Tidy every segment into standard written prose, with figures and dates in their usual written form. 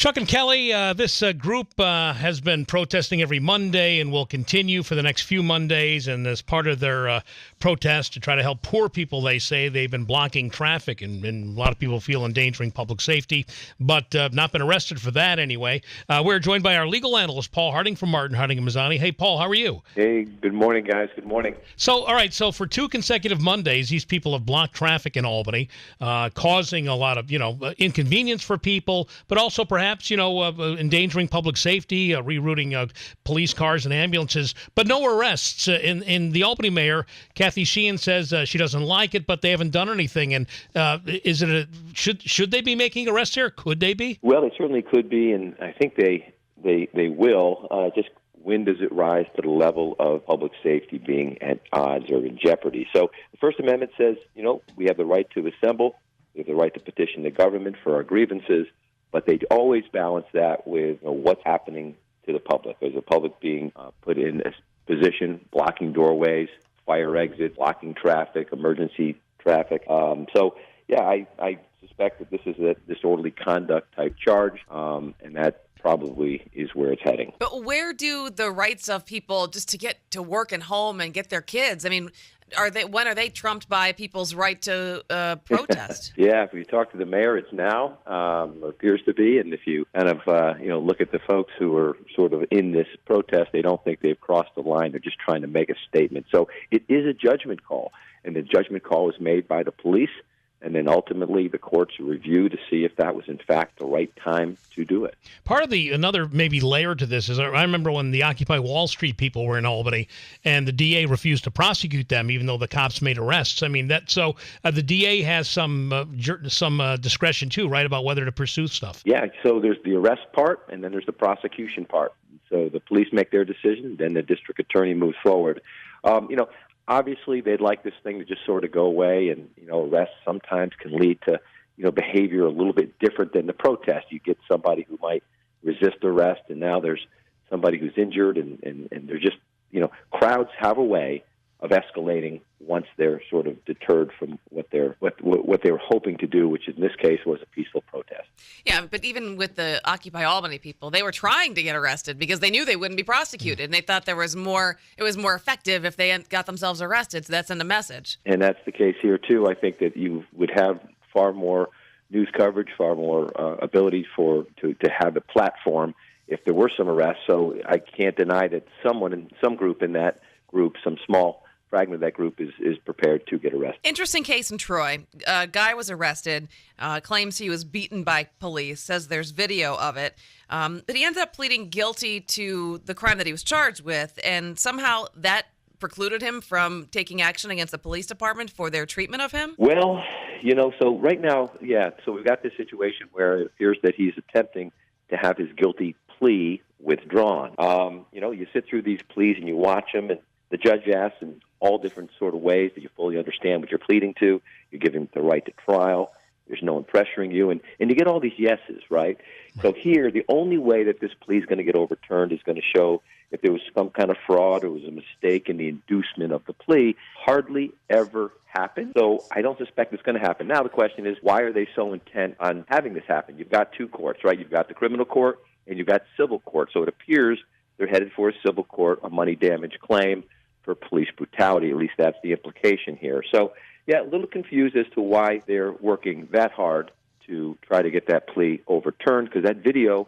Chuck and Kelly, this group has been protesting every Monday and will continue for the next few Mondays. And as part of their protest to try to help poor people, they say they've been blocking traffic, and a lot of people feel endangering public safety, but not been arrested for that anyway. We're joined by our legal analyst, Paul Harding from Martin, Harding & Mazzotti. Hey, Paul, how are you? Hey, good morning, guys. Good morning. So, all right, so for 2 consecutive Mondays, these people have blocked traffic in Albany, causing a lot of, inconvenience for people, but also perhaps, endangering public safety, rerouting police cars and ambulances, but no arrests. In the Albany mayor, Kathy Sheehan, says she doesn't like it, but they haven't done anything. And should they be making arrests here? Could they be? Well, they certainly could be, and I think they will. Just when does it rise to the level of public safety being at odds or in jeopardy? So the First Amendment says, we have the right to assemble, we have the right to petition the government for our grievances, but they always balance that with what's happening to the public. Is the public being put in a position, blocking doorways, fire exits, blocking traffic, emergency traffic? I suspect that this is a disorderly conduct type charge, and that probably is where it's heading. But where do the rights of people just to get to work and home and get their kids? I mean, when are they trumped by people's right to protest? Yeah, if you talk to the mayor, it's now, or appears to be. And if you kind of, look at the folks who are sort of in this protest, they don't think they've crossed the line. They're just trying to make a statement. So it is a judgment call, and the judgment call is made by the police. And then ultimately the courts review to see if that was in fact the right time to do it. Part of another maybe layer to this is I remember when the Occupy Wall Street people were in Albany and the DA refused to prosecute them even though the cops made arrests. I mean, the DA has some discretion too, right, about whether to pursue stuff. Yeah, so there's the arrest part and then there's the prosecution part. So the police make their decision, then the district attorney moves forward. Obviously, they'd like this thing to just sort of go away, and arrests sometimes can lead to behavior a little bit different than the protest. You get somebody who might resist arrest, and now there's somebody who's injured, and they're just crowds have a way of escalating once they're sort of deterred from what they were hoping to do, which in this case was a peaceful protest. Yeah, but even with the Occupy Albany people, they were trying to get arrested because they knew they wouldn't be prosecuted, and they thought it was more effective if they got themselves arrested. So that sent a message. And that's the case here too. I think that you would have far more news coverage, far more ability to have a platform if there were some arrests. So I can't deny that someone in some group in that group, some small fragment of that group is prepared to get arrested. Interesting case in Troy. A guy was arrested, claims he was beaten by police, says there's video of it, but he ended up pleading guilty to the crime that he was charged with, and somehow that precluded him from taking action against the police department for their treatment of him? Well, so right now, so we've got this situation where it appears that he's attempting to have his guilty plea withdrawn. You sit through these pleas and you watch them, and the judge asks in all different sort of ways that you fully understand what you're pleading to. You give him the right to trial. There's no one pressuring you. And you get all these yeses, right? So here, the only way that this plea is going to get overturned is going to show if there was some kind of fraud or was a mistake in the inducement of the plea. Hardly ever happens. So I don't suspect it's going to happen. Now the question is, why are they so intent on having this happen? You've got 2 courts, right? You've got the criminal court and you've got civil court. So it appears they're headed for a civil court, a money damage claim for police brutality. At least that's the implication here. So, a little confused as to why they're working that hard to try to get that plea overturned, because that video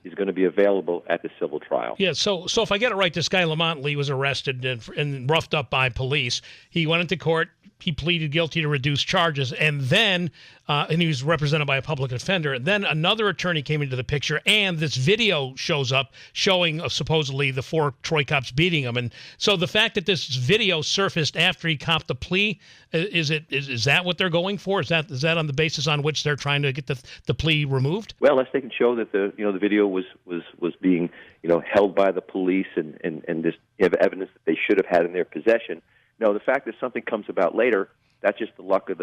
is going to be available at the civil trial. Yeah, so if I get it right, this guy Lamont Lee was arrested and roughed up by police. He went into court. He pleaded guilty to reduced charges, and then and he was represented by a public defender. And then another attorney came into the picture, and this video shows up showing supposedly the 4 Troy cops beating him. And so the fact that this video surfaced after he copped the plea, is that what they're going for? Is that on the basis on which they're trying to get the plea removed? Well, unless they can show that the video was being held by the police and this have evidence that they should have had in their possession. No, the fact that something comes about later, that's just the luck of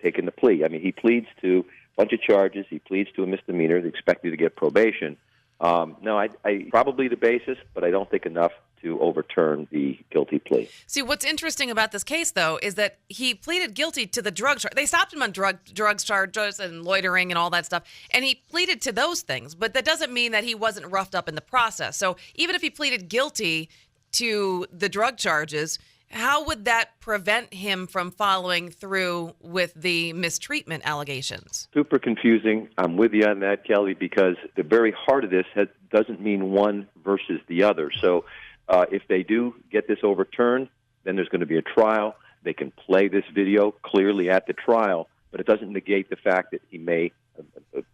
taking the plea. I mean, he pleads to a bunch of charges. He pleads to a misdemeanor. They expect you to get probation. No, I probably the basis, but I don't think enough to overturn the guilty plea. See, what's interesting about this case, though, is that he pleaded guilty to the drug charge. They stopped him on drugs charges and loitering and all that stuff, and he pleaded to those things. But that doesn't mean that he wasn't roughed up in the process. So even if he pleaded guilty to the drug charges, how would that prevent him from following through with the mistreatment allegations? Super confusing. I'm with you on that, Kelly, because the very heart of this doesn't mean one versus the other. So if they do get this overturned, then there's going to be a trial. They can play this video clearly at the trial, but it doesn't negate the fact that he may,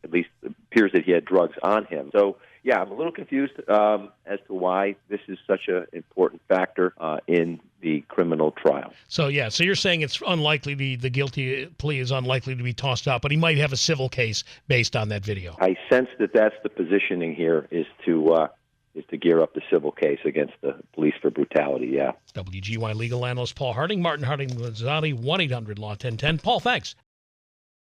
at least appears that he had drugs on him. So, yeah, I'm a little confused as to why this is such an important factor in the criminal trial. So you're saying it's unlikely the guilty plea is unlikely to be tossed out, but he might have a civil case based on that video. I sense that that's the positioning here, is to gear up the civil case against the police for brutality. Yeah. WGY legal analyst Paul Harding, Martin Harding, Mazzotti, 1-800-LAW-1010. Paul, thanks.